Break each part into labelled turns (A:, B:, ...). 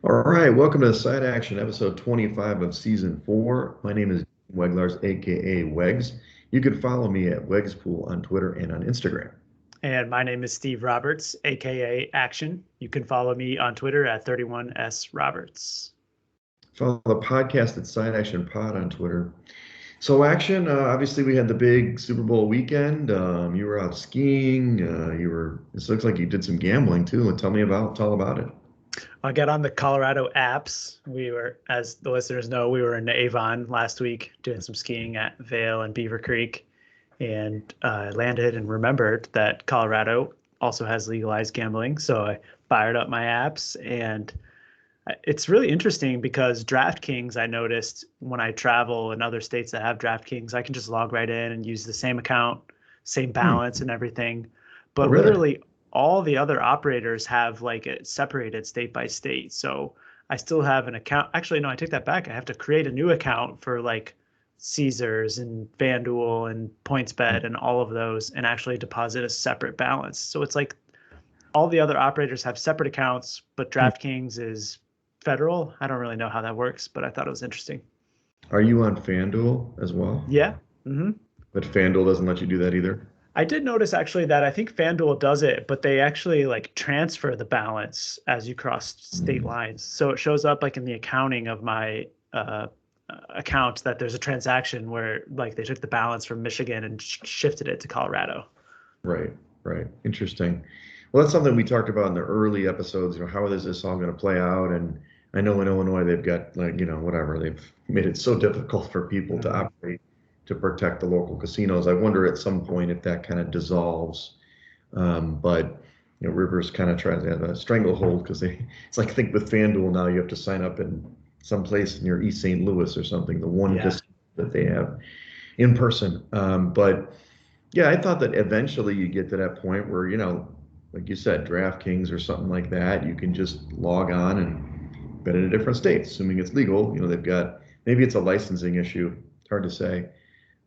A: All right, welcome to Side Action, episode 25 of season 4. My name is Weglars, aka Wegs. You can follow me at Wegspool on Twitter and on Instagram.
B: And my name is Steve Roberts, aka Action. You can follow me on Twitter at 31sroberts.
A: Follow the podcast at Side Action Pod on Twitter. So, Action, obviously, we had the big Super Bowl weekend. You were out skiing. It looks like you did some gambling too. Tell all about it.
B: I got on the Colorado apps. We were, as the listeners know, we were in Avon last week doing some skiing at Vail and Beaver Creek, and landed and remembered that Colorado also has legalized gambling. So I fired up my apps, and it's really interesting because DraftKings, I noticed when I travel in other states that have DraftKings, I can just log right in and use the same account, same balance and everything. But
A: really?
B: Literally all the other operators have like it separated state by state. So I still have an account. Actually, no, I take that back. I have to create a new account for like Caesars and FanDuel and PointsBet and all of those, and actually deposit a separate balance. So it's like all the other operators have separate accounts, but DraftKings is federal. I don't really know how that works, but I thought it was interesting.
A: Are you on FanDuel as well?
B: Yeah. Mm-hmm.
A: But FanDuel doesn't let you do that either?
B: I did notice actually that I think FanDuel does it, but they actually like transfer the balance as you cross state lines. So it shows up like in the accounting of my account that there's a transaction where like they took the balance from Michigan and shifted it to Colorado.
A: Right. Interesting. Well, that's something we talked about in the early episodes. How is this all going to play out? And I know in Illinois they've got whatever, they've made it so difficult for people to operate to protect the local casinos. I wonder at some point if that kind of dissolves. But Rivers kind of tries to have a stranglehold because it's like, I think with FanDuel now you have to sign up in some place near East St. Louis or something, the one casino that they have in person. But yeah, I thought that eventually you get to that point where, like you said, DraftKings or something like that, you can just log on and bet in a different state, assuming it's legal. They've got, maybe it's a licensing issue. It's hard to say.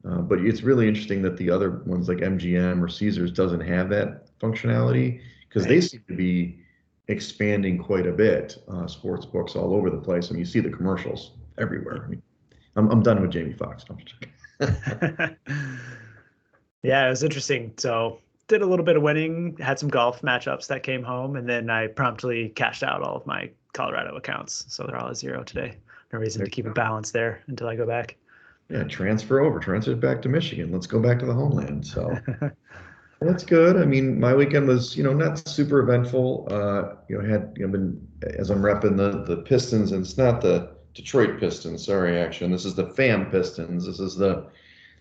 A: But it's really interesting that the other ones like MGM or Caesars doesn't have that functionality because they seem to be expanding quite a bit. Sports books all over the place. I mean, you see the commercials everywhere. I mean, I'm done with Jamie Foxx.
B: Yeah, it was interesting. So did a little bit of winning, had some golf matchups that came home, and then I promptly cashed out all of my Colorado accounts. So they're all at zero today. No reason to keep a balance there until I go back.
A: Yeah, transfer back to Michigan. Let's go back to the homeland. So that's good. I mean, my weekend was, not super eventful. Been as I'm repping the Pistons, and it's not the Detroit Pistons. Sorry, Action. This is the FAM Pistons. This is the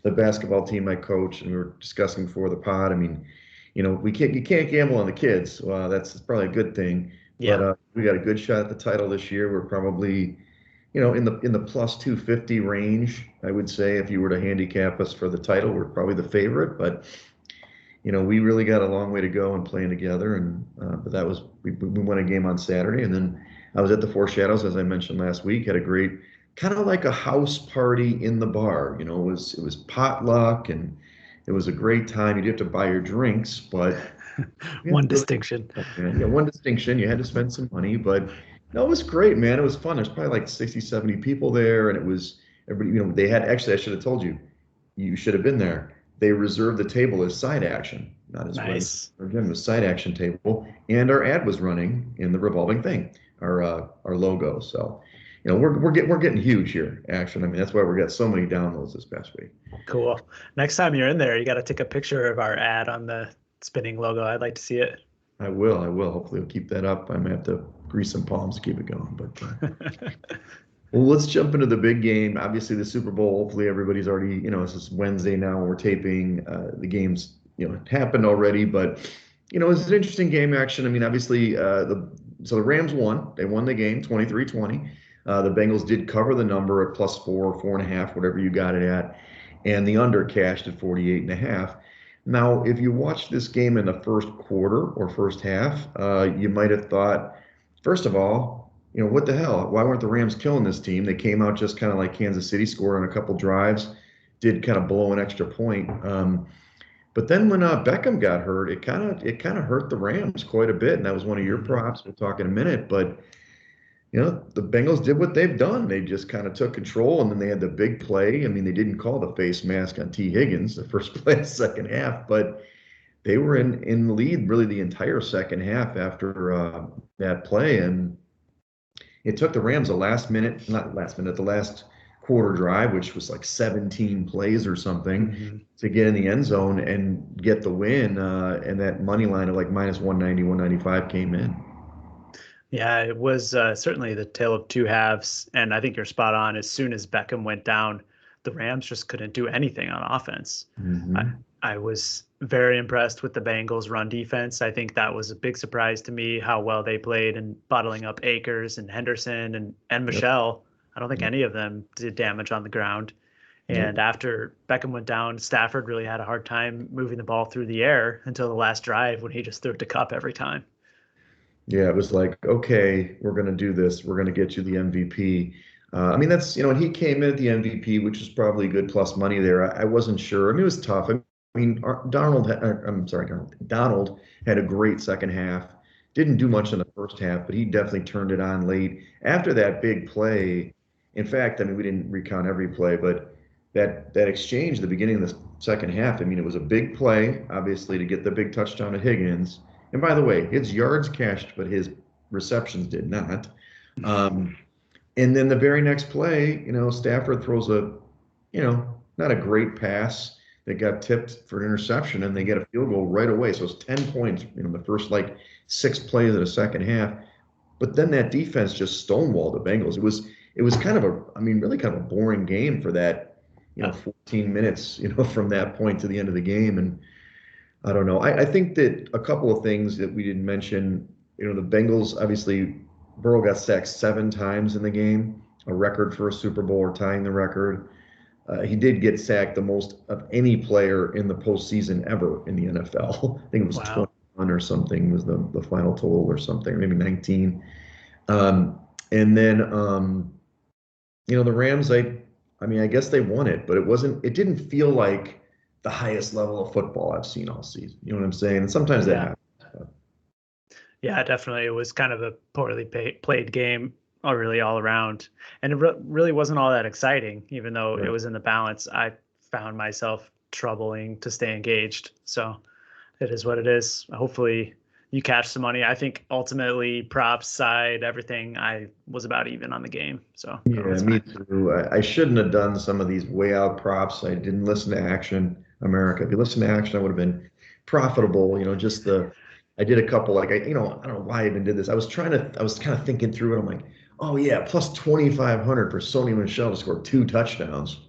A: basketball team I coach, and we were discussing before the pod. I mean, you can't gamble on the kids. That's probably a good thing.
B: Yeah.
A: But we got a good shot at the title this year. We're probably in the plus 250 range, I would say. If you were to handicap us for the title, we're probably the favorite. But we really got a long way to go in playing together. And but that was we won a game on Saturday, and then I was at the Four Shadows, as I mentioned last week. Had a great kind of like a house party in the bar. It was potluck, and it was a great time. You did have to buy your drinks, but
B: one distinction.
A: Yeah, one distinction. You had to spend some money, but. No, it was great, man. It was fun. There's probably like 60, 70 people there, and it was everybody, they had actually, I should have told you, you should have been there. They reserved the table as side action, not as
B: nice.
A: Again, the side action table, and our ad was running in the revolving thing, our logo. So, we're getting huge here, Action. I mean, that's why we got so many downloads this past week.
B: Cool. Next time you're in there, you got to take a picture of our ad on the spinning logo. I'd like to see it.
A: I will. Hopefully we'll keep that up. I might have to grease some palms to keep it going. But well, let's jump into the big game. Obviously, the Super Bowl. Hopefully everybody's already, this is Wednesday now. We're taping. The game's, happened already. But, it's an interesting game, Action. I mean, obviously, the Rams won. They won the game 23-20. The Bengals did cover the number at +4, 4.5, whatever you got it at. And the under cashed at 48.5. Now, if you watch this game in the first quarter or first half, you might have thought, first of all, what the hell? Why weren't the Rams killing this team? They came out just kind of like Kansas City, scored on a couple drives, did kind of blow an extra point. But then when Beckham got hurt, it kind of hurt the Rams quite a bit, and that was one of your
B: Mhm.
A: props. We'll talk in a minute, but the Bengals did what they've done. They just kind of took control, and then they had the big play. I mean, they didn't call the face mask on T. Higgins the first play of the second half, but they were in the lead really the entire second half after that play, and it took the Rams a last minute, not last minute, the last quarter drive, which was like 17 plays or something,
B: Mhm.
A: to get in the end zone and get the win. And that money line of like minus 190, 195 came in.
B: Yeah, it was certainly the tale of two halves, and I think you're spot on. As soon as Beckham went down, the Rams just couldn't do anything on offense. I,
A: Hmm.
B: I was very impressed with the Bengals' run defense. I think that was a big surprise to me how well they played and bottling up Akers and Henderson and
A: Yep.
B: Michelle. I don't think
A: Yep.
B: any of them did damage on the ground. And
A: Nope.
B: after Beckham went down, Stafford really had a hard time moving the ball through the air until the last drive when he just threw it to Cup every time.
A: Yeah, it was like, okay, we're going to do this. We're going to get you the MVP. I mean, and he came in at the MVP, which was probably good plus money there. I wasn't sure. I mean, it was tough. I mean, I'm sorry, Donald had a great second half. Didn't do much in the first half, but he definitely turned it on late. After that big play, in fact, I mean, we didn't recount every play, but that exchange at the beginning of the second half, I mean, it was a big play, obviously, to get the big touchdown to Higgins. And by the way, his yards cashed, but his receptions did not. Um, and then the very next play, Stafford throws not a great pass that got tipped for an interception, and they get a field goal right away. So it's 10 points, the first like 6 plays of the second half. But then that defense just stonewalled the Bengals. It was kind of I mean, really kind of a boring game for that,
B: Yeah.
A: 14 minutes, from that point to the end of the game. And I don't know. I think that a couple of things that we didn't mention, the Bengals, obviously, Burrow got sacked 7 times in the game, a record for a Super Bowl or tying the record. He did get sacked the most of any player in the postseason ever in the NFL. I think it was
B: Wow.
A: 21 or something was the final total or something, maybe 19. And then, the Rams, I mean, I guess they won it, but it didn't feel like the highest level of football I've seen all season. You know what I'm saying? And sometimes that
B: Yeah.
A: happens. But
B: Yeah, definitely. It was kind of a poorly played game, really all around, and it really wasn't all that exciting. Even though it
A: yeah,
B: was in the balance, I found myself troubling to stay engaged. So it is what it is. Hopefully, you catch some money. I think ultimately, props side, everything, I was about even on the game, so
A: yeah,
B: it's
A: me
B: fine.
A: too. I shouldn't have done some of these way out props. I didn't listen to Action America. If you listen to Action, I would have been profitable. I did a couple like I don't know why I even did this. I was kind of thinking through it. I'm like, oh yeah, plus 2,500 for Sony Michelle to score 2 touchdowns.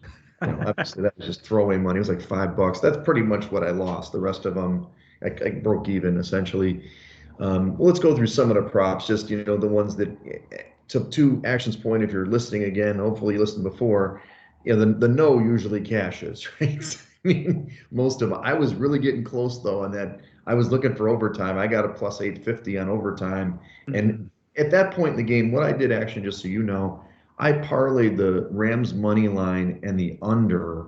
A: Obviously that was just throwaway money. It was like $5. That's pretty much what I lost. The rest of them, I broke even essentially. Well, let's go through some of the props, just the ones that to Action's point, if you're listening again, hopefully you listened before, the no usually cashes, right? I mean, most of them. I was really getting close though on that. I was looking for overtime. I got a plus 850 on overtime. And
B: Mhm.
A: at that point in the game, what I did, Action, just so you know, I parlayed the Rams money line and the under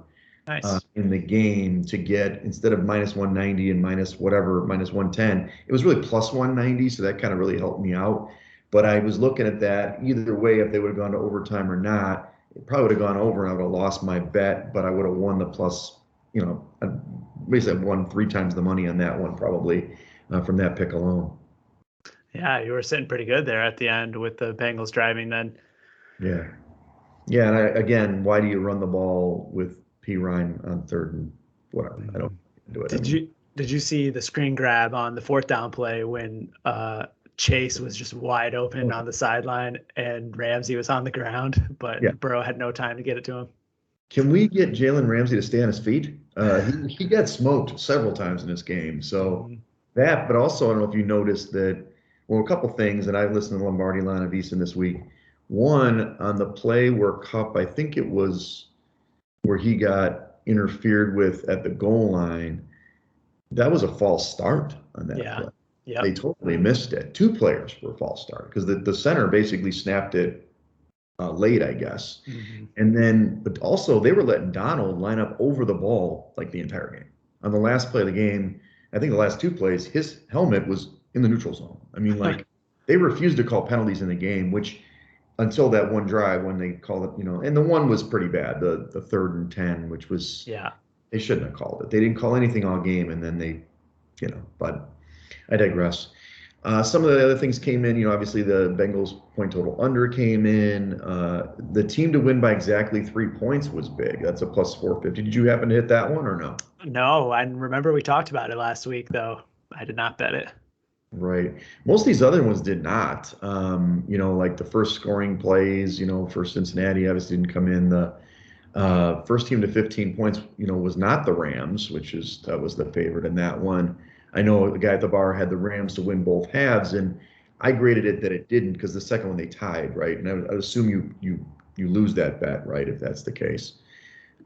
B: Nice.
A: in the game to get, instead of minus 190 and minus whatever, minus 110, it was really plus 190. So that kind of really helped me out. But I was looking at that either way, if they would have gone to overtime or not, it probably would have gone over and I would have lost my bet, but I would have won the plus, I basically won 3 times the money on that one probably from that pick alone.
B: Yeah, you were sitting pretty good there at the end with the Bengals driving. Then
A: Yeah. Yeah. And again, why do you run the ball with P. Ryan on third and whatever? I don't
B: Mhm.
A: do it. I
B: Did
A: mean,
B: you see the screen grab on the fourth down play when Chase was just wide open on the sideline and Ramsey was on the ground,
A: yeah.
B: but Burrow had no time to get it to him?
A: Can we get Jalen Ramsey to stay on his feet? He got smoked several times in this game. So
B: Mhm.
A: that, but also I don't know if you noticed that. Well, a couple things, and I listened to Lombardi Line of Easton this week. One on the play where Cup, I think it was where he got interfered with at the goal line. That was a false start on that
B: Yeah,
A: play. They totally missed it. Two players were false start because the center basically snapped it late, I guess. And then, but also they were letting Donald line up over the ball like the entire game. On the last play of the game, I think the last two plays, his helmet was in the neutral zone. I mean, like they refused to call penalties in the game, which until that one drive when they called it, and the one was pretty bad, the 3rd and 10, which was, they shouldn't have called it. They didn't call anything all game, and then they, but I digress. Some of the other things came in, obviously the Bengals point total under came in. The team to win by exactly 3 points was big. That's a plus 450. Did you happen to hit that one or no?
B: No, I remember we talked about it last week, though. I did not bet it.
A: Right. Most of these other ones did not. Like the first scoring plays, for Cincinnati obviously didn't come in. The first team to 15 points, was not the Rams, that was the favorite in that one. I know the guy at the bar had the Rams to win both halves, and I graded it that it didn't because the second one they tied, right? And I would assume you lose that bet, right, if that's the case.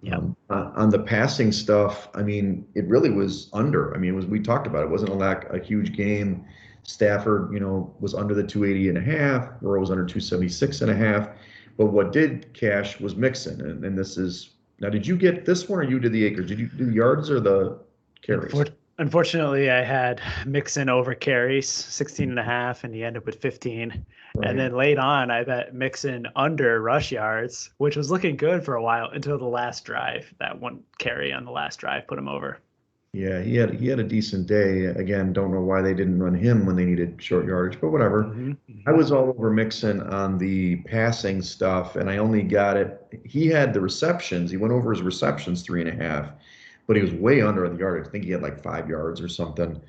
B: Yeah.
A: On the passing stuff, I mean, it really was under. I mean, we talked about it. It wasn't a huge game. Stafford, was under the 280 and a half. Burrow was under 276 and a half. But what did cash was Mixon. And this is, now, did you get this one or you did the acres? Did you do the yards or the carries?
B: Unfortunately, I had Mixon over carries, 16 and a half, and he ended up with 15. Right. And then late on, I bet Mixon under rush yards, which was looking good for a while until the last drive. That one carry on the last drive put him over.
A: Yeah, he had a decent day. Again, don't know why they didn't run him when they needed short yardage, but whatever. I was all over Mixon on the passing stuff, and I only got it. He had the receptions. He went over his receptions 3.5, but he was way under on the yardage. I think he had like 5 yards or something.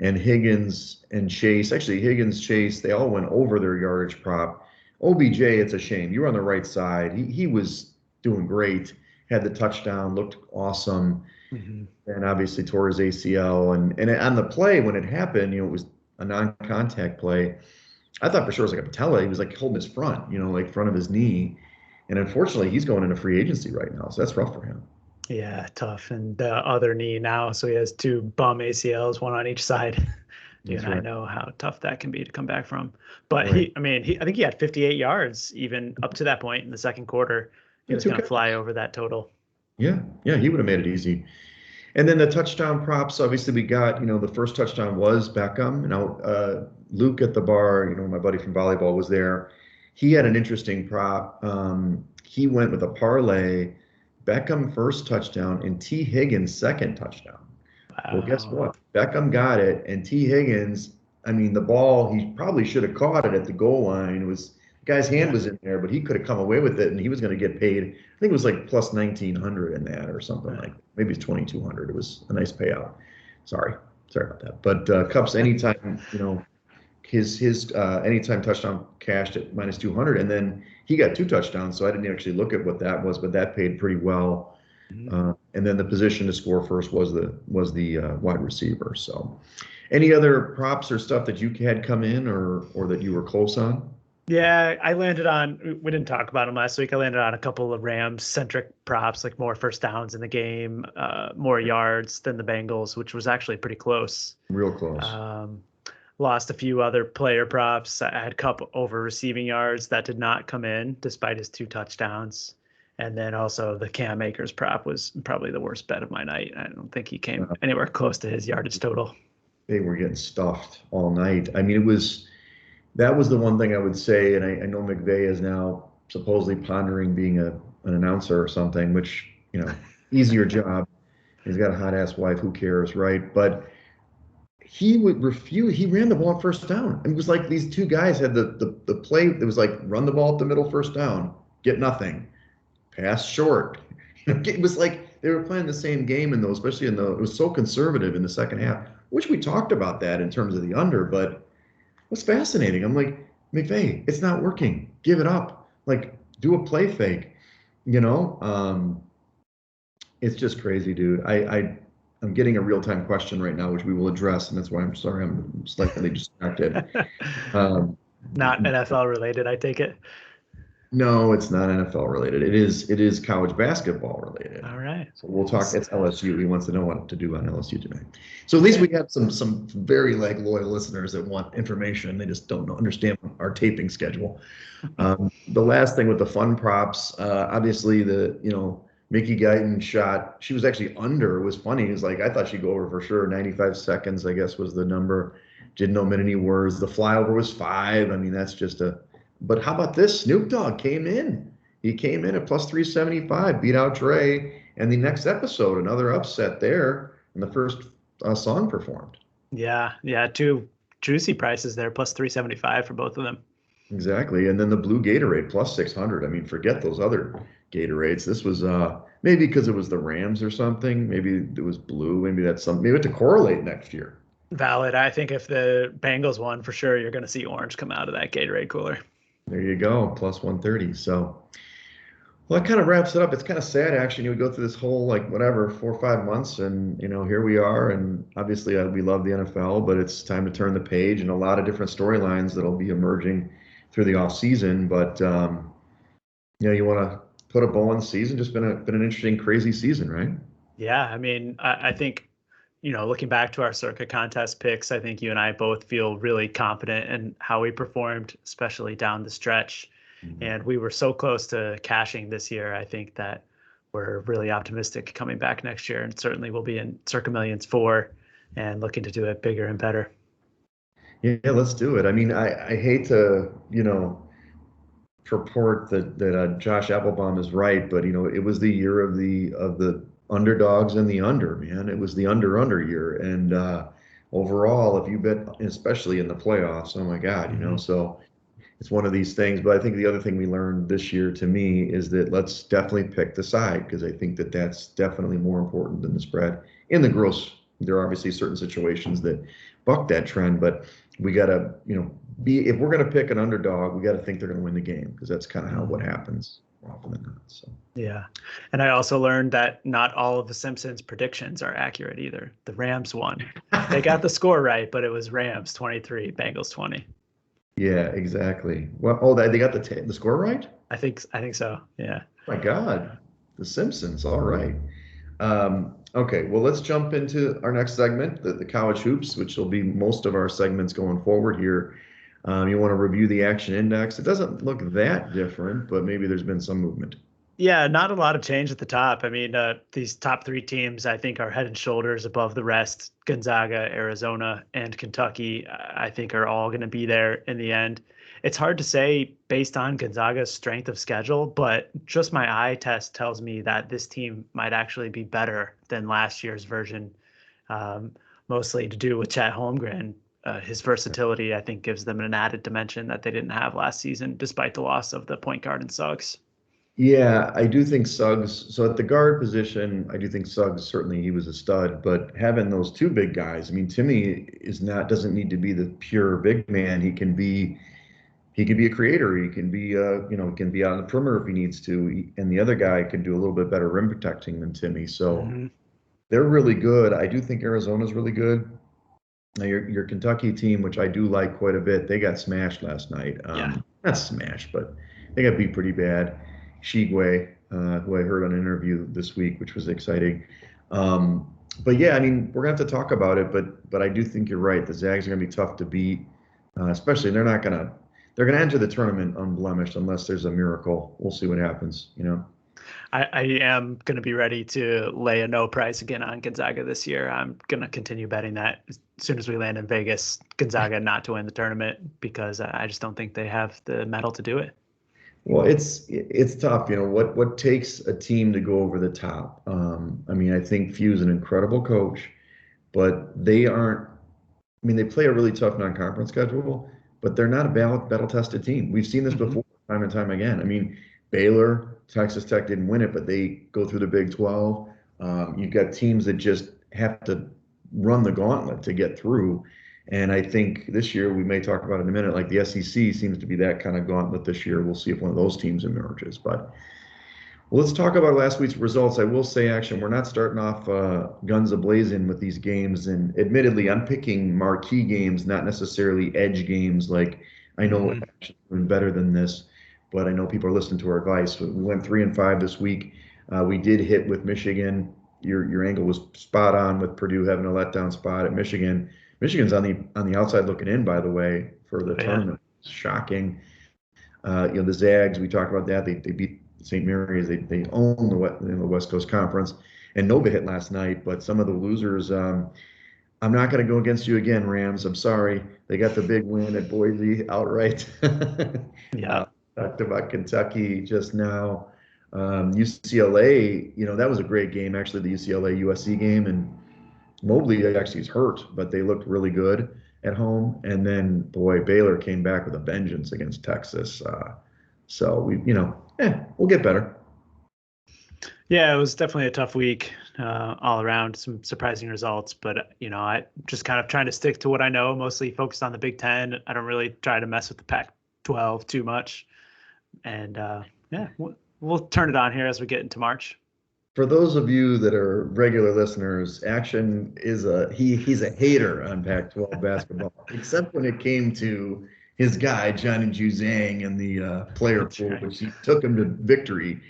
A: And Higgins and Chase, actually Higgins, Chase, they all went over their yardage prop. OBJ, it's a shame. You were on the right side. He was doing great. Had the touchdown, looked awesome. And obviously tore his ACL. And on the play when it happened, it was a non-contact play. I thought for sure it was like a patella. He was like holding his front, like front of his knee. And unfortunately, he's going into free agency right now, so that's rough for him.
B: Yeah, tough. And the other knee now, so he has 2 bum ACLs, one on each side. I know how tough that can be to come back from. But I think he had 58 yards even up to that point in the second quarter. He was going to fly over that total.
A: Yeah, he would have made it easy. And then the touchdown props, obviously we got, the first touchdown was Beckham. Now, Luke at the bar, my buddy from volleyball was there. He had an interesting prop. He went with a parlay, Beckham first touchdown and T. Higgins second touchdown. Wow. Well, guess what? Beckham got it, and T. Higgins, the ball, he probably should have caught it at the goal line. The guy's hand was in there, but he could have come away with it, and he was going to get paid. I think it was like plus 1,900 in that or something like that. Maybe it's 2,200. It was a nice payout. Sorry about that. But Cup's anytime, his anytime touchdown cashed at minus 200, and then he got 2 touchdowns, so I didn't actually look at what that was, but that paid pretty well. And then the position to score first was the wide receiver. So, any other props or stuff that you had come in or that you were close on?
B: Yeah, I landed on, we didn't talk about them last week. I landed on a couple of Rams-centric props, like more first downs in the game, more yards than the Bengals, which was actually pretty close.
A: Real close.
B: Lost a few other player props. I had Cup over receiving yards. That did not come in despite his 2 touchdowns. And then also the Cam Akers prop was probably the worst bet of my night. I don't think he came anywhere close to his yardage total.
A: They were getting stuffed all night. That was the one thing I would say, and I know McVay is now supposedly pondering being an announcer or something, which, easier job. He's got a hot-ass wife, who cares, right? But he would refuse. He ran the ball on first down. It was like these 2 guys had the play. It was like run the ball up the middle, first down, get nothing, pass short. It was like they were playing the same game in those, especially it was so conservative in the second half, which we talked about that in terms of the under, but what's fascinating, I'm like, McVay, it's not working. Give it up. Like, do a play fake. It's just crazy, dude. I'm getting a real-time question right now, which we will address, and that's why I'm sorry I'm slightly distracted.
B: Not NFL related, I take it.
A: No, it's not NFL related. It is college basketball related.
B: All right.
A: So we'll talk. It's LSU. He wants to know what to do on LSU tonight. So at least
B: Okay.
A: we have some very like loyal listeners that want information. They just don't understand our taping schedule. The last thing with the fun props, obviously Mickey Guyton shot. She was actually under. It was funny. It was like I thought she'd go over for sure. 95 seconds, I guess, was the number. Didn't omit any words. The flyover was 5. I mean, that's just a. But how about this? Snoop Dogg came in. He came in at plus 375, beat out Dre, and the next episode, another upset there, and the first song performed.
B: Yeah. Yeah. Two juicy prices there, plus 375 for both of them.
A: Exactly. And then the blue Gatorade plus 600. I mean, forget those other Gatorades. This was maybe because it was the Rams or something. Maybe it was blue. Maybe that's something. Maybe to correlate next year.
B: Valid. I think if the Bengals won, for sure, you're going to see orange come out of that Gatorade cooler.
A: There you go, plus 130. So, well, that kind of wraps it up. It's kind of sad, actually. We go through this whole, like, whatever, 4 or 5 months, and, here we are. And obviously, we love the NFL, but it's time to turn the page and a lot of different storylines that'll be emerging through the off season. But, you want to put a bow on the season. Just been an interesting, crazy season, right?
B: Yeah. I mean, I think, looking back to our circuit contest picks, I think you and I both feel really confident in how we performed, especially down the stretch.
A: Mm-hmm.
B: And we were so close to cashing this year. I think that we're really optimistic coming back next year, and certainly we'll be in Circa Millions 4 and looking to do it bigger and better.
A: Yeah, let's do it. I mean, I hate to, purport that Josh Applebaum is right, but it was the year of the underdogs and the under, man. It was the under year, and overall, if you bet, especially in the playoffs, oh my God,
B: Mm-hmm.
A: So it's one of these things. But I think the other thing we learned this year, to me, is that let's definitely pick the side because I think that that's definitely more important than the spread. In the gross, there are obviously certain situations that buck that trend, but we got to, be if we're going to pick an underdog, we got to think they're going to win the game because that's kind of how what happens more often than not. So
B: Yeah. And I also learned that not all of the Simpsons predictions are accurate either. The Rams won. They got the score right, but it was Rams 23, Bengals 20.
A: yeah, exactly. Well, oh, they got the score right?
B: I think so. Yeah.
A: Oh my God, the Simpsons. All right. Okay, well, let's jump into our next segment, the college hoops, which will be most of our segments going forward here. You want to review the action index. It doesn't look that different, but maybe there's been some movement.
B: Yeah, not a lot of change at the top. I mean, these top 3 teams, I think, are head and shoulders above the rest. Gonzaga, Arizona, and Kentucky, I think, are all going to be there in the end. It's hard to say based on Gonzaga's strength of schedule, but just my eye test tells me that this team might actually be better than last year's version, mostly to do with Chet Holmgren. His versatility, I think, gives them an added dimension that they didn't have last season, despite the loss of the point guard and Suggs.
A: Yeah, I do think Suggs. So at the guard position, I do think Suggs certainly he was a stud, but having those two big guys, I mean, Timmy doesn't need to be the pure big man. He can be a creator. He can be he can be out on the perimeter if he needs to. And the other guy can do a little bit better rim protecting than Timmy. So
B: Mm-hmm.
A: they're really good. I do think Arizona's really good. Now your Kentucky team, which I do like quite a bit, they got smashed last night.
B: Yeah.
A: Not smashed, but they got beat pretty bad. Shigwe, who I heard on an interview this week, which was exciting. But yeah, I mean, we're gonna have to talk about it, but I do think you're right. The Zags are gonna be tough to beat, especially they're gonna enter the tournament unblemished unless there's a miracle. We'll see what happens.
B: I am going to be ready to lay a no price again on Gonzaga this year. I'm going to continue betting that as soon as we land in Vegas, Gonzaga not to win the tournament because I just don't think they have the mettle to do it.
A: Well, it's tough. What takes a team to go over the top? I mean, I think Few's an incredible coach, but they aren't. I mean, they play a really tough non-conference schedule, but they're not a battle-tested team. We've seen this
B: Mm-hmm.
A: before, time and time again. I mean, Baylor, Texas Tech didn't win it, but they go through the Big 12. You've got teams that just have to run the gauntlet to get through. And I think this year, we may talk about it in a minute, like the SEC seems to be that kind of gauntlet this year. We'll see if one of those teams emerges. But well, let's talk about last week's results. I will say, actually, we're not starting off guns a-blazing with these games. And admittedly, I'm picking marquee games, not necessarily edge games. Like I know
B: Mm-hmm.
A: actually doing better than this. but I know people are listening to our advice. We went 3-5 this week. We did hit with Michigan. Your angle was spot on with Purdue having a letdown spot at Michigan. Michigan's on the outside looking in, by the way, for the
B: Oh, yeah.
A: tournament. Shocking. The Zags, we talked about that. They beat St. Mary's. They own the West Coast Conference. And Nova hit last night, but some of the losers. I'm not going to go against you again, Rams. I'm sorry. They got the big win at Boise outright.
B: Yeah.
A: Talked about Kentucky just now. UCLA, that was a great game, actually, the UCLA USC game. And Mobley actually is hurt, but they looked really good at home. And then, boy, Baylor came back with a vengeance against Texas. So we'll get better.
B: Yeah, it was definitely a tough week all around, some surprising results. But, I just kind of trying to stick to what I know, mostly focused on the Big Ten. I don't really try to mess with the Pac-12 too much. And we'll turn it on here as we get into March.
A: For those of you that are regular listeners, Action is he's a hater on Pac-12 basketball, except when it came to his guy Johnny Juzang and the player pool, which he took him to victory.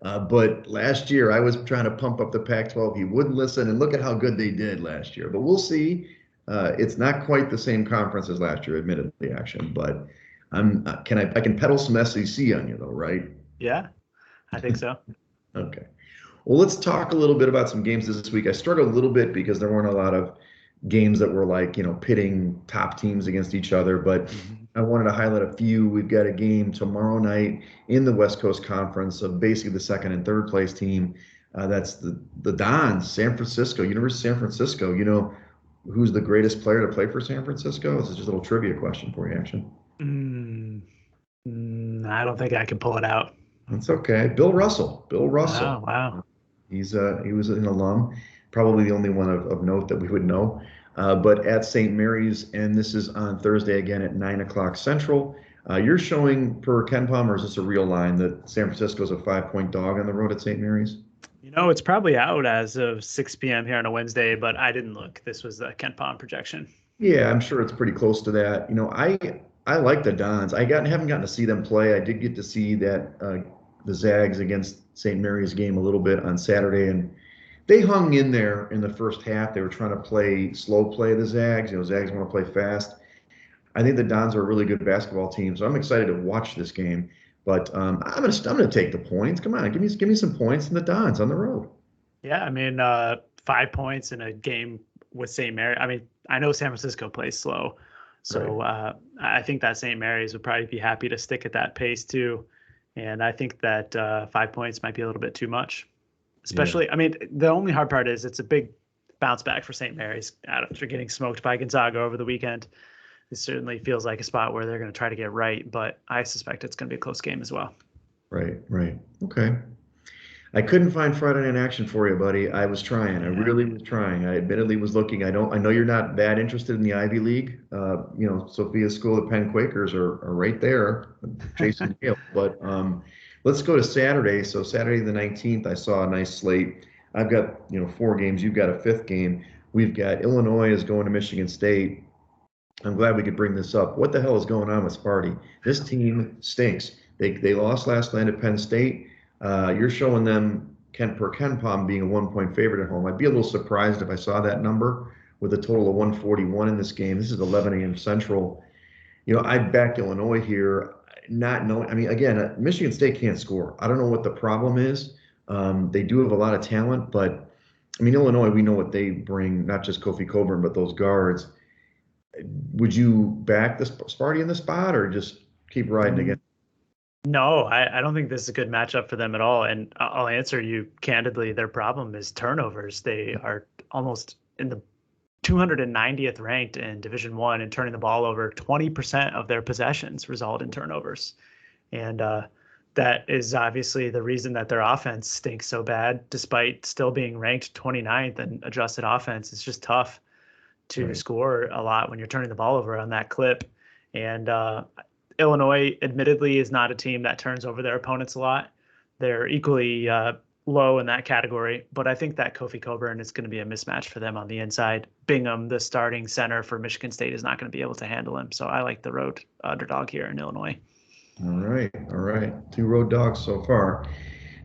A: But last year, I was trying to pump up the Pac-12. He wouldn't listen, and look at how good they did last year. But we'll see. It's not quite the same conference as last year, admittedly, Action. But I can peddle some SEC on you, though, right?
B: Yeah, I think so.
A: Okay. Well, let's talk a little bit about some games this week. I struggled a little bit because there weren't a lot of games that were like, pitting top teams against each other, but I wanted to highlight a few. We've got a game tomorrow night in the West Coast Conference of basically the second and third place team. That's the Dons, University of San Francisco. You know who's the greatest player to play for San Francisco? This is just a little trivia question for you, Action.
B: I don't think I can pull it out.
A: That's okay. Bill Russell.
B: Oh, wow.
A: He was an alum, probably the only one of note that we would know. But at St. Mary's, and this is on Thursday again at 9 o'clock Central. You're showing per Ken Palmer, is this a real line that San Francisco's a 5-point dog on the road at St. Mary's?
B: It's probably out as of 6 p.m. here on a Wednesday, but I didn't look. This was the Ken Palm projection.
A: Yeah, I'm sure it's pretty close to that. I like the Dons. Haven't gotten to see them play. I did get to see that the Zags against St. Mary's game a little bit on Saturday, and they hung in there in the first half. They were trying to slow play the Zags. Zags want to play fast. I think the Dons are a really good basketball team, so I'm excited to watch this game. But I'm gonna take the points. Come on, give me some points in the Dons on the road.
B: Yeah, 5 points in a game with St. Mary. I know San Francisco plays slow, so right. I think that St. Mary's would probably be happy to stick at that pace too. And I think that 5 points might be a little bit too much. Especially, yeah. The only hard part is it's a big bounce back for St. Mary's after getting smoked by Gonzaga over the weekend. It certainly feels like a spot where they're going to try to get right, but I suspect it's going to be a close game as well.
A: Right. Okay. I couldn't find Friday Night Action for you, buddy. I was trying. I really was trying. I admittedly was looking. I know you're not that interested in the Ivy League. Sophia School of Penn Quakers are right there, Jason Hale. But let's go to Saturday. So Saturday the 19th, I saw a nice slate. I've got 4 games. You've got a 5th game. We've got Illinois is going to Michigan State. I'm glad we could bring this up. What the hell is going on with Sparty? This team stinks. They lost last night at Penn State. You're showing them per Ken Palm being a 1-point favorite at home. I'd be a little surprised if I saw that number with a total of 141 in this game. This is 11 a.m. Central. I back Illinois here, not knowing. Again, Michigan State can't score. I don't know what the problem is. They do have a lot of talent, but Illinois, we know what they bring, not just Kofi Coburn, but those guards. Would you back the Sparty in the spot or just keep riding again?
B: No, I don't think this is a good matchup for them at all. And I'll answer you candidly. Their problem is turnovers. They are almost in the 290th ranked in Division I and turning the ball over. 20% of their possessions result in turnovers. And that is obviously the reason that their offense stinks so bad, despite still being ranked 29th in adjusted offense. It's just tough to score a lot when you're turning the ball over on that clip. And Illinois, admittedly, is not a team that turns over their opponents a lot. They're equally low in that category, but I think that Kofi Coburn is going to be a mismatch for them on the inside. Bingham, the starting center for Michigan State, is not going to be able to handle him. So I like the road underdog here in Illinois.
A: All right. All right. Two road dogs so far.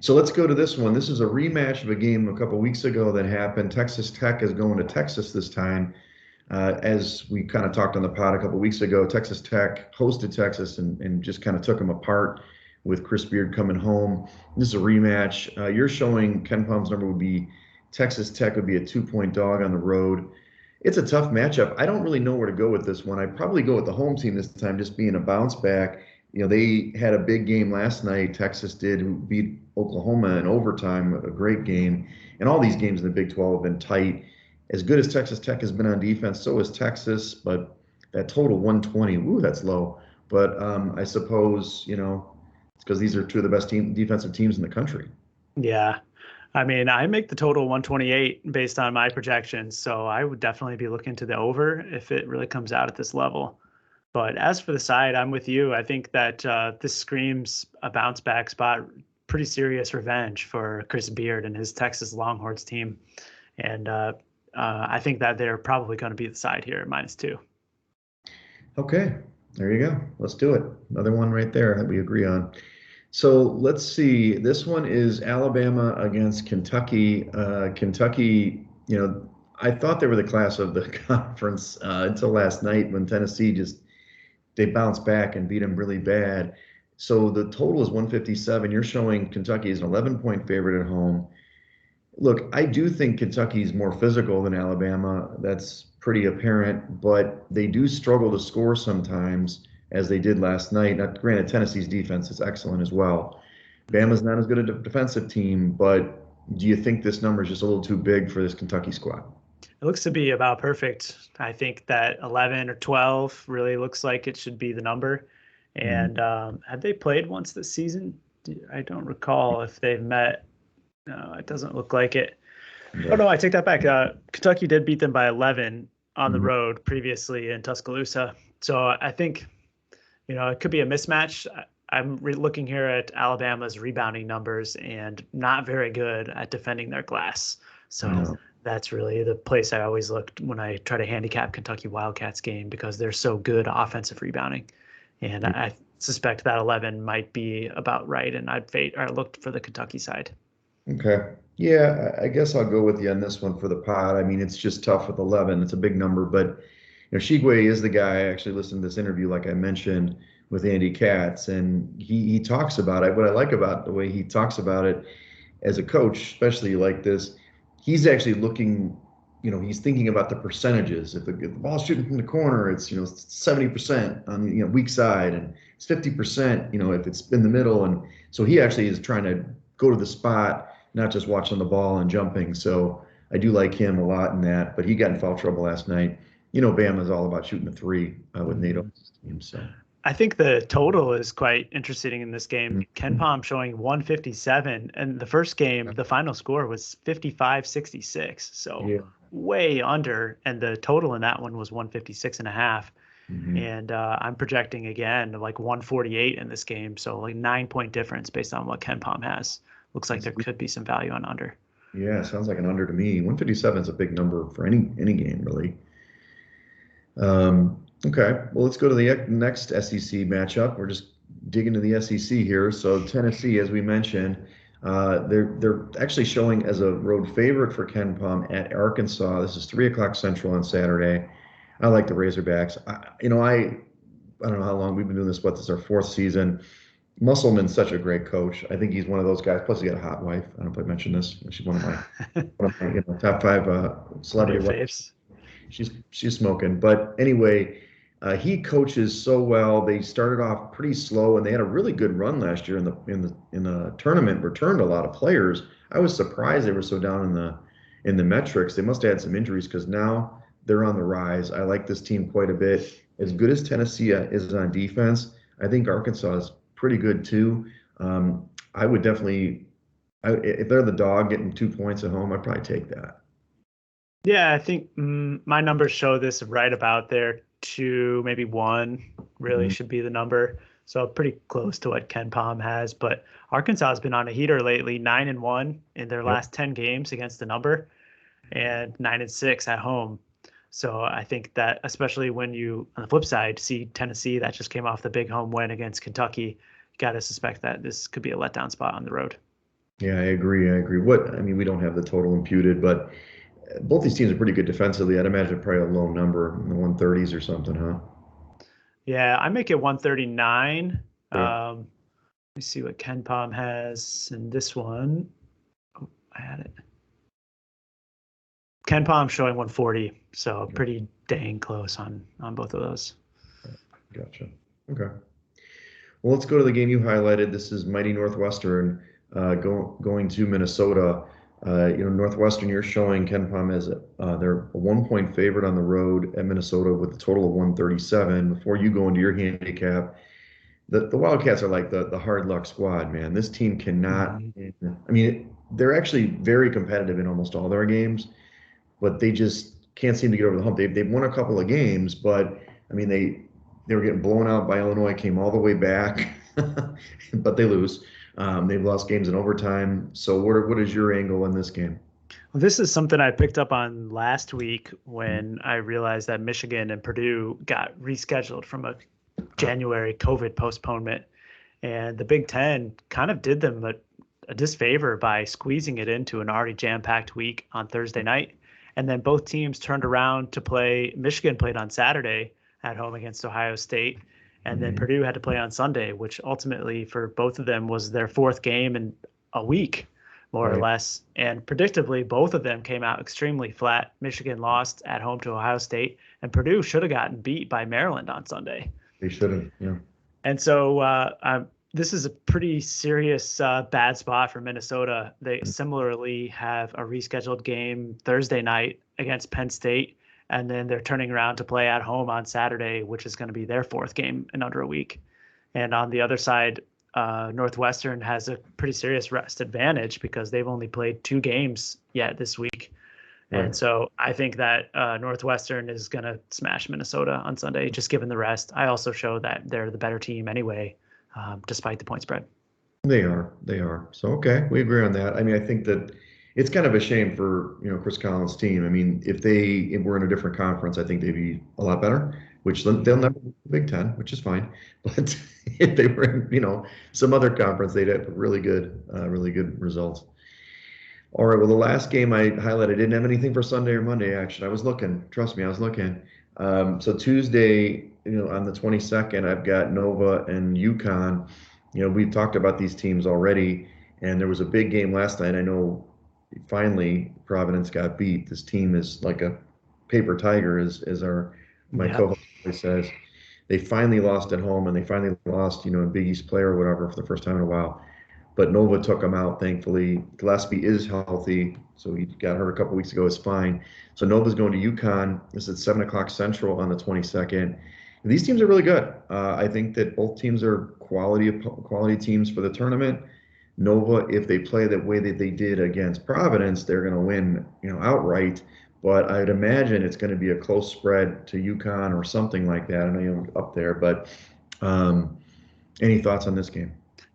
A: So let's go to this one. This is a rematch of a game a couple weeks ago that happened. Texas Tech is going to Texas this time. As we kind of talked on the pod a couple weeks ago, Texas Tech hosted Texas and just kind of took them apart with Chris Beard coming home. This is a rematch. You're showing Ken Palm's number would be Texas Tech would be a 2-point dog on the road. It's a tough matchup. I don't really know where to go with this one. I'd probably go with the home team this time, just being a bounce back. They had a big game last night. Texas did, who beat Oklahoma in overtime, a great game. And all these games in the Big 12 have been tight. As good as Texas Tech has been on defense, so is Texas. But that total 120, ooh, that's low. But I suppose, it's because these are two of the best defensive teams in the country.
B: Yeah. I mean, I make the total 128 based on my projections, so I would definitely be looking to the over if it really comes out at this level. But as for the side, I'm with you. I think that this screams a bounce back spot, pretty serious revenge for Chris Beard and his Texas Longhorns team. And I think that they're probably going to be the side here at -2.
A: Okay, there you go. Let's do it. Another one right there that we agree on. So let's see. This one is Alabama against Kentucky. Kentucky, I thought they were the class of the conference until last night when Tennessee they bounced back and beat them really bad. So the total is 157. You're showing Kentucky is an 11-point favorite at home. Look, I do think Kentucky's more physical than Alabama. That's pretty apparent, but they do struggle to score sometimes, as they did last night. Now, granted, Tennessee's defense is excellent as well. Bama's not as good a defensive team, but do you think this number is just a little too big for this Kentucky squad?
B: It looks to be about perfect. I think that 11 or 12 really looks like it should be the number. And have they played once this season? I don't recall if they've met. No, it doesn't look like it.
A: Yeah.
B: Oh, no, I take that back. Kentucky did beat them by 11 on the
A: Mhm.
B: road previously in Tuscaloosa. So I think, it could be a mismatch. I'm looking here at Alabama's rebounding numbers and not very good at defending their glass. So
A: No.
B: that's really the place I always looked when I try to handicap Kentucky Wildcats game because they're so good offensive rebounding. And I suspect that 11 might be about right. And I looked for the Kentucky side.
A: Okay. Yeah, I guess I'll go with you on this one for the pod. I mean, it's just tough with 11. It's a big number, but Shigwe is the guy. I actually listened to this interview, like I mentioned, with Andy Katz, and he talks about it. What I like about the way he talks about it as a coach, especially like this, he's actually looking, he's thinking about the percentages. If the ball's shooting from the corner, it's 70% on the weak side, and it's 50%, if it's in the middle, and so he actually is trying to go to the spot, not just watching the ball and jumping. So I do like him a lot in that, but he got in foul trouble last night. Bama's all about shooting a three with Nate Oates' team. So
B: I think the total is quite interesting in this game. Ken
A: Mhm.
B: Palm showing 157, and the first game, the final score was 55-66. So
A: Yeah.
B: way under, and the total in that one was 156 and a half.
A: Mhm.
B: And I'm projecting again like 148 in this game. So like 9-point difference based on what Ken Palm has. Looks like there could be some value on under.
A: Yeah, sounds like an under to me. 157 is a big number for any game, really. Okay, well, let's go to the next SEC matchup. We're just digging to the SEC here. So Tennessee, as we mentioned, they're actually showing as a road favorite for Ken Palm at Arkansas. This is 3 o'clock Central on Saturday. I like the Razorbacks. I don't know how long we've been doing this. This is our fourth season. Musselman's such a great coach. I think he's one of those guys. Plus, he got a hot wife. I don't know if I mentioned this. She's one of my top five
B: One of your
A: celebrity wives.
B: faves.
A: She's smoking. But anyway, he coaches so well. They started off pretty slow, and they had a really good run last year in the tournament. Returned a lot of players. I was surprised they were so down in the metrics. They must have had some injuries because now they're on the rise. I like this team quite a bit. As good as Tennessee is on defense, I think Arkansas is pretty good too. I would definitely, if they're the dog getting 2 points at home, I'd probably take that.
B: Yeah, I think my numbers show this right about there. 2, maybe 1 really
A: Mhm.
B: should be the number. So pretty close to what Ken Palm has. But Arkansas has been on a heater lately, 9-1 in their
A: Yep.
B: last 10 games against the number, and 9-6 at home. So I think that, especially when you, on the flip side, see Tennessee that just came off the big home win against Kentucky, you got to suspect that this could be a letdown spot on the road.
A: Yeah, I agree. I agree. I mean, we don't have the total imputed, but both these teams are pretty good defensively. I'd imagine probably a low number in the 130s or something, huh?
B: Yeah, I make it 139.
A: Yeah.
B: Let me see what Ken Palm has in this one. Oh, I had it. Ken Palm showing 140, so pretty dang close on both of those.
A: Gotcha. Okay. Well, let's go to the game you highlighted. This is Mighty Northwestern going to Minnesota. Northwestern, you're showing Ken Palm as they're a 1 point favorite on the road at Minnesota with a total of 137. Before you go into your handicap, the Wildcats are like the hard luck squad, man. This team cannot.
B: Mm-hmm.
A: I mean, they're actually very competitive in almost all their games, but they just can't seem to get over the hump. They've won a couple of games, but I mean they were getting blown out by Illinois, came all the way back, but they lose. They've lost games in overtime. So what is your angle in this game?
B: Well, this is something I picked up on last week when I realized that Michigan and Purdue got rescheduled from a January COVID postponement. And the Big Ten kind of did them a disfavor by squeezing it into an already jam-packed week on Thursday night. And then both teams turned around to play. Michigan played on Saturday at home against Ohio State. And then Purdue had to play on Sunday, which ultimately for both of them was their fourth game in a week, more or less. And predictably, both of them came out extremely flat. Michigan lost at home to Ohio State, and Purdue should have gotten beat by Maryland on Sunday.
A: They should have, yeah.
B: And so this is a pretty serious bad spot for Minnesota. They similarly have a rescheduled game Thursday night against Penn State, and then they're turning around to play at home on Saturday, which is going to be their fourth game in under a week. And on the other side, Northwestern has a pretty serious rest advantage because they've only played 2 games yet this week.
A: Right.
B: And so I think that Northwestern is going to smash Minnesota on Sunday, just given the rest. I also show that they're the better team anyway, despite the point spread.
A: They are. So, okay, we agree on that. I mean, I think that it's kind of a shame for, Chris Collins' team. I mean, if they were in a different conference, I think they'd be a lot better, which they'll never be the Big Ten, which is fine. But if they were in, some other conference, they'd have really good results. All right. Well, the last game I highlighted didn't have anything for Sunday or Monday action. I was looking. Trust me, I was looking. So Tuesday, on the 22nd, I've got Nova and UConn. We've talked about these teams already, and there was a big game last night. I know finally Providence got beat. This team is like a paper tiger, as my co-host says. They finally lost at home, and they finally lost, in Big East play or whatever for the first time in a while. But Nova took him out, thankfully. Gillespie is healthy, so he got hurt a couple weeks ago. It's fine. So Nova's going to UConn. This is at 7 o'clock Central on the 22nd. And these teams are really good. I think that both teams are quality teams for the tournament. Nova, if they play the way that they did against Providence, they're going to win, outright. But I'd imagine it's going to be a close spread to UConn or something like that. I know you're up there, but any thoughts on this game?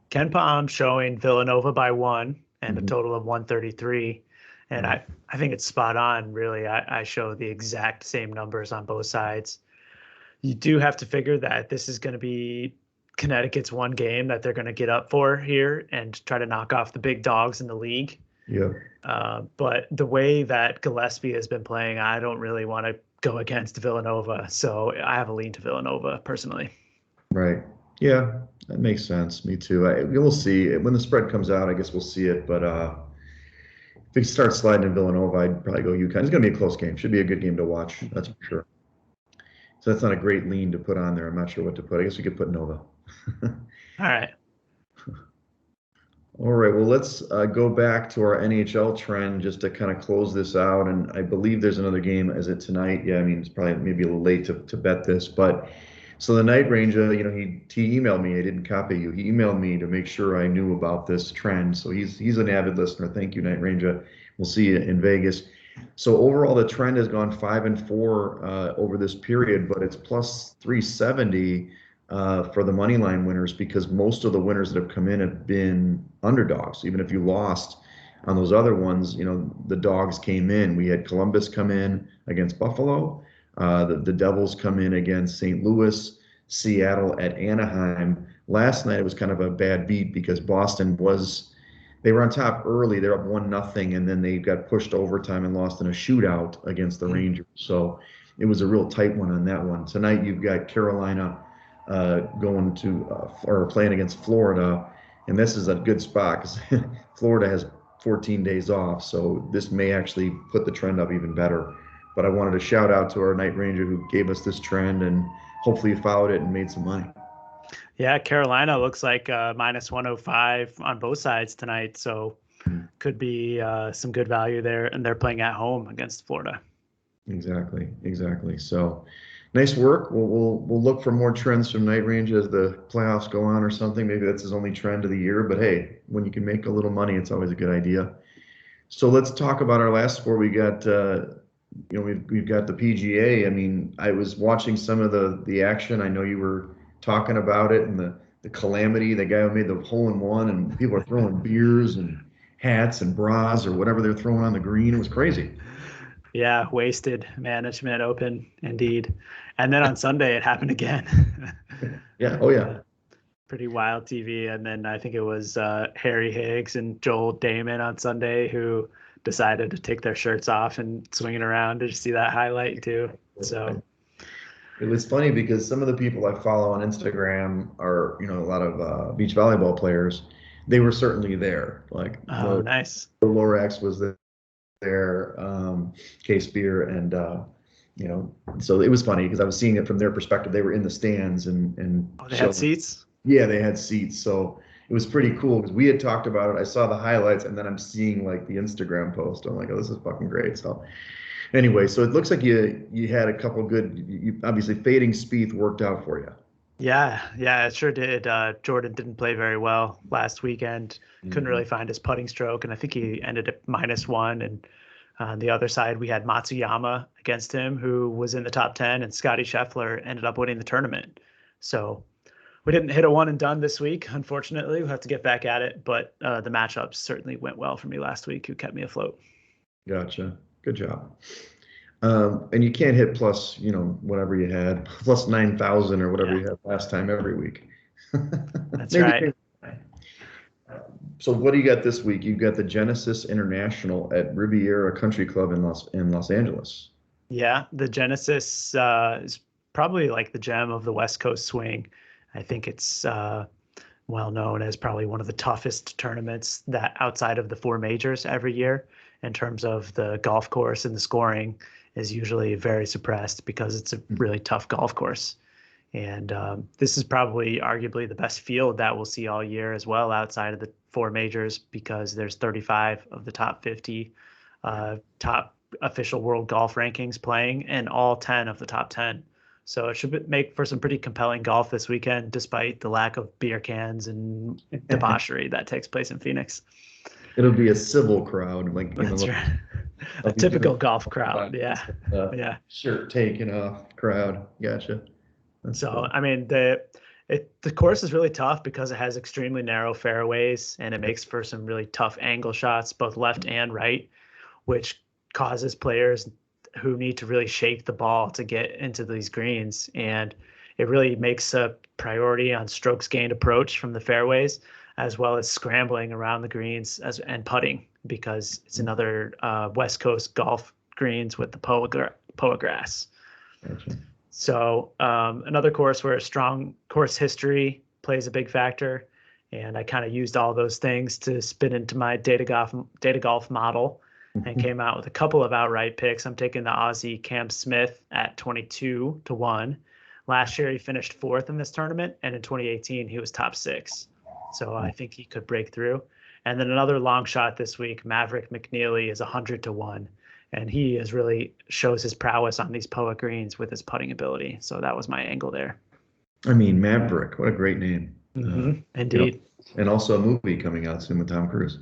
B: Ken Palm showing Villanova by 1 and a total of 133. And I think it's spot on, really. I show the exact same numbers on both sides. You do have to figure that this is going to be Connecticut's one game that they're going to get up for here and try to knock off the big dogs in the league.
A: Yeah.
B: But the way that Gillespie has been playing, I don't really want to go against Villanova. So I have a lean to Villanova personally.
A: Right. Yeah, that makes sense. Me too. We'll see. When the spread comes out, I guess we'll see it. But if it starts sliding in Villanova, I'd probably go UConn. It's going to be a close game. Should be a good game to watch. That's for sure. So that's not a great lean to put on there. I'm not sure what to put. I guess we could put Nova.
B: All right.
A: All right. Well, let's go back to our NHL trend just to kind of close this out. And I believe there's another game. Is it tonight? Yeah, I mean, it's probably maybe a little late to bet this. But so the Night Ranger, he emailed me. I didn't copy you. He emailed me to make sure I knew about this trend. So he's an avid listener. Thank you, Night Ranger. We'll see you in Vegas. So overall, the trend has gone 5-4 over this period, but it's plus 370 for the money line winners because most of the winners that have come in have been underdogs. Even if you lost on those other ones, the dogs came in. We had Columbus come in against Buffalo. The Devils come in against St. Louis, Seattle at Anaheim. Last night it was kind of a bad beat because they were on top early. They're up 1-0, and then they got pushed to overtime and lost in a shootout against the Rangers. So it was a real tight one on that one. Tonight you've got Carolina going to or playing against Florida, and this is a good spot because Florida has 14 days off, so this may actually put the trend up even better. But I wanted to shout out to our Night Ranger who gave us this trend, and hopefully you followed it and made some money.
B: Yeah, Carolina looks like minus 105 on both sides tonight, so could be some good value there, and they're playing at home against Florida.
A: Exactly. So nice work. We'll look for more trends from Night Range as the playoffs go on or something. Maybe that's his only trend of the year, but hey, when you can make a little money, it's always a good idea. So let's talk about our last sport. We got we've got the PGA. I mean, I was watching some of the action. I know you were talking about it and the calamity, the guy who made the hole in one, and people are throwing beers and hats and bras or whatever they're throwing on the green. It was crazy.
B: Yeah, wasted management open indeed. And then on Sunday it happened again.
A: Yeah. Oh yeah.
B: Pretty wild TV. And then I think it was Harry Higgs and Joel Damon on Sunday who decided to take their shirts off and swing it around. Did you see that highlight too? So
A: it was funny because some of the people I follow on Instagram are, a lot of beach volleyball players. They were certainly there. Like,
B: nice.
A: Lorax was there, Case Beer, and so it was funny because I was seeing it from their perspective. They were in the stands and
B: they had seats.
A: Yeah, they had seats. So it was pretty cool because we had talked about it. I saw the highlights, and then I'm seeing like the Instagram post. I'm like, oh, this is fucking great. So anyway, so it looks like you had a couple good. You obviously fading Spieth worked out for you.
B: Yeah, it sure did. Jordan didn't play very well last weekend. Couldn't really find his putting stroke, and I think he ended at -1. And on the other side, we had Matsuyama against him, who was in the top 10, and Scotty Scheffler ended up winning the tournament. So we didn't hit a one and done this week, unfortunately. We'll have to get back at it, but the matchups certainly went well for me last week, who kept me afloat.
A: Gotcha. Good job. And you can't hit plus, whatever you had, plus 9,000 or whatever you had last time every week.
B: That's right.
A: So what do you got this week? You've got the Genesis International at Riviera Country Club in Los Angeles.
B: Yeah, the Genesis is probably like the gem of the West Coast swing. I think it's well known as probably one of the toughest tournaments that outside of the four majors every year in terms of the golf course, and the scoring is usually very suppressed because it's a really tough golf course. And this is probably arguably the best field that we'll see all year as well outside of the four majors, because there's 35 of the top 50 top official world golf rankings playing, and all 10 of the top 10. So it should make for some pretty compelling golf this weekend, despite the lack of beer cans and debauchery that takes place in Phoenix.
A: It'll be a civil crowd, like
B: that's right. A typical golf crowd. Yeah.
A: Shirt taken off crowd. Gotcha.
B: That's cool. I mean, the course is really tough because it has extremely narrow fairways, and it makes for some really tough angle shots, both left and right, which causes players who need to really shape the ball to get into these greens. And it really makes a priority on strokes gained approach from the fairways, as well as scrambling around the greens and putting, because it's another West Coast golf greens with the POA grass.
A: Gotcha.
B: So another course where a strong course history plays a big factor. And I kind of used all those things to spin into my data golf model and came out with a couple of outright picks. I'm taking the Aussie Cam Smith at 22-1. Last year, he finished fourth in this tournament, and in 2018, he was top 6. So I think he could break through. And then another long shot this week, Maverick McNeely is 100-1. And he is really shows his prowess on these POA greens with his putting ability. So that was my angle there.
A: I mean, Maverick, what a great name.
B: Indeed.
A: And also a movie coming out soon with Tom Cruise.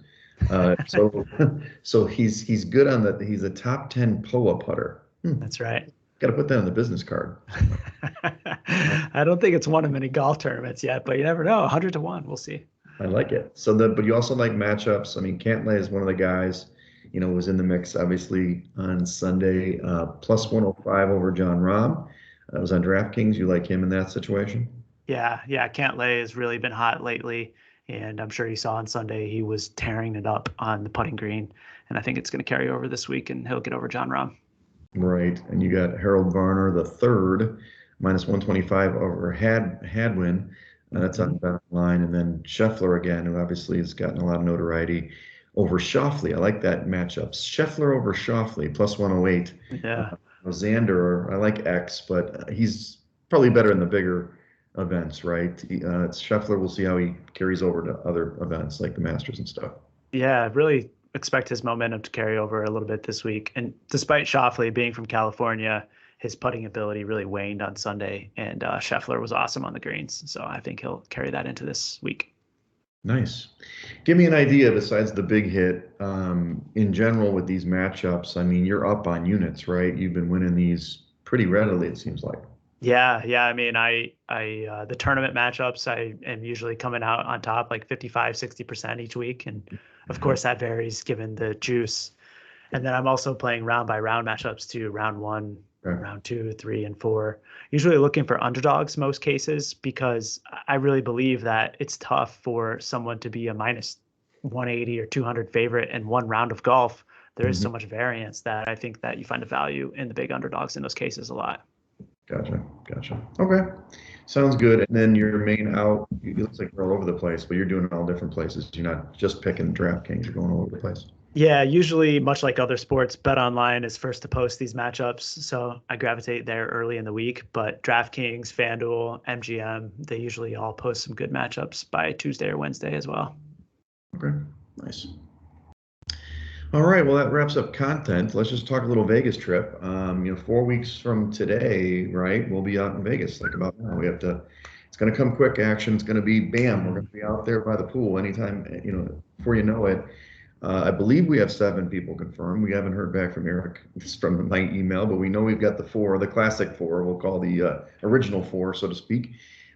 A: So he's good on that. He's a top 10 POA putter.
B: That's right.
A: Got to put that on the business card.
B: I don't think it's won in many golf tournaments yet, but you never know. 100-1. We'll see.
A: I like it. But you also like matchups. I mean, Cantlay is one of the guys. was in the mix obviously on Sunday. Plus 105 over John Rahm. That was on DraftKings. You like him in that situation?
B: Yeah. Cantlay has really been hot lately, and I'm sure you saw on Sunday he was tearing it up on the putting green, and I think it's going to carry over this week, and he'll get over John Rahm.
A: Right. And you got Harold Varner the third, minus 125 over Hadwin. That's on the line. And then Scheffler again, who obviously has gotten a lot of notoriety over Schauffele. I like that matchup. Scheffler over Schauffele, plus 108.
B: Yeah.
A: Xander, I like X, but he's probably better in the bigger events, right? It's Scheffler. We'll see how he carries over to other events like the Masters and stuff.
B: Yeah, really expect his momentum to carry over a little bit this week. And despite Schauffele being from California, his putting ability really waned on Sunday, and Scheffler was awesome on the greens. So I think he'll carry that into this week.
A: Nice. Give me an idea besides the big hit, in general with these matchups. I mean, you're up on units, right? You've been winning these pretty readily, it seems like.
B: Yeah. I mean, the tournament matchups, I am usually coming out on top like 55, 60% each week. And of course, that varies given the juice. And then I'm also playing round by round matchups too, round one,
A: Okay.
B: round two, three, and four. Usually looking for underdogs most cases because I really believe that it's tough for someone to be a minus 180 or 200 favorite in one round of golf. There is
A: Mhm.
B: so much variance that I think that you find a value in the big underdogs in those cases a lot.
A: Gotcha. Okay. Sounds good. And then your main out, it looks like you're all over the place, but you're doing it all different places. You're not just picking DraftKings, you're going all over the place.
B: Yeah, usually, much like other sports, Bet Online is first to post these matchups, so I gravitate there early in the week. But DraftKings, FanDuel, MGM, they usually all post some good matchups by Tuesday or Wednesday as well.
A: Okay. Nice. All right, well, that wraps up content. Let's just talk a little Vegas trip. 4 weeks from today, right? We'll be out in Vegas, like about now. It's going to come quick action. It's going to be bam. We're going to be out there by the pool anytime, before you know it. I believe we have 7 people confirmed. We haven't heard back from Eric from my email, but we know we've got the classic 4. We'll call the original 4, so to speak,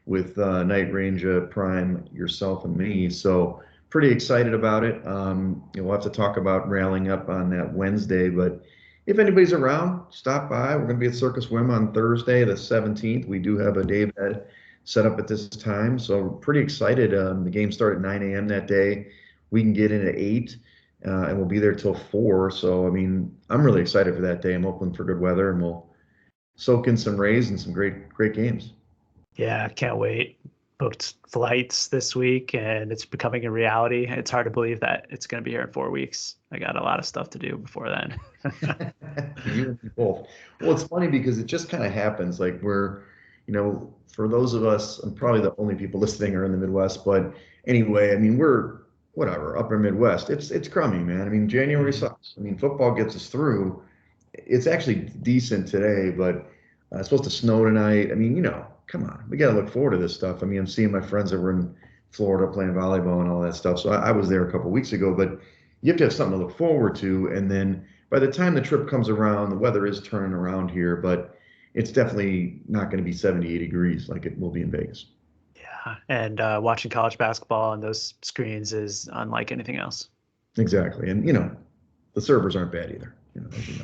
A: with Night Range, Prime, yourself, and me. So pretty excited about it. We'll have to talk about railing up on that Wednesday, but if anybody's around, stop by. We're going to be at Circus Wim on Thursday, the 17th. We do have a day bed set up at this time, so we're pretty excited. The game started at 9 a.m. that day. We can get in at 8, and we'll be there till 4. So, I mean, I'm really excited for that day. I'm hoping for good weather, and we'll soak in some rays and some great games.
B: Yeah, can't wait. Booked flights this week, and it's becoming a reality. It's hard to believe that it's going to be here in 4 weeks. I got a lot of stuff to do before then.
A: You and me both. Well, it's funny because it just kind of happens. Like for those of us, and probably the only people listening are in the Midwest, but anyway, I mean, we're whatever, upper Midwest. It's crummy, man. I mean, January sucks. I mean, football gets us through. It's actually decent today, but it's supposed to snow tonight. I mean, come on, we got to look forward to this stuff. I mean, I'm seeing my friends that were in Florida playing volleyball and all that stuff. So I was there a couple of weeks ago, but you have to have something to look forward to. And then by the time the trip comes around, the weather is turning around here, but it's definitely not going to be 70, 80 degrees like it will be in Vegas.
B: Yeah, and watching college basketball on those screens is unlike anything else.
A: Exactly. And, the servers aren't bad either, as you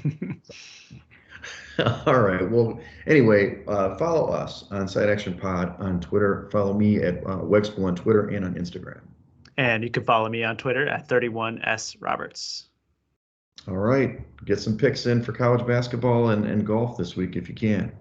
A: know. All right. Well, anyway, follow us on Side Action Pod on Twitter. Follow me at Wegspool on Twitter and on Instagram.
B: And you can follow me on Twitter at 31S Roberts.
A: All right. Get some picks in for college basketball and golf this week if you can.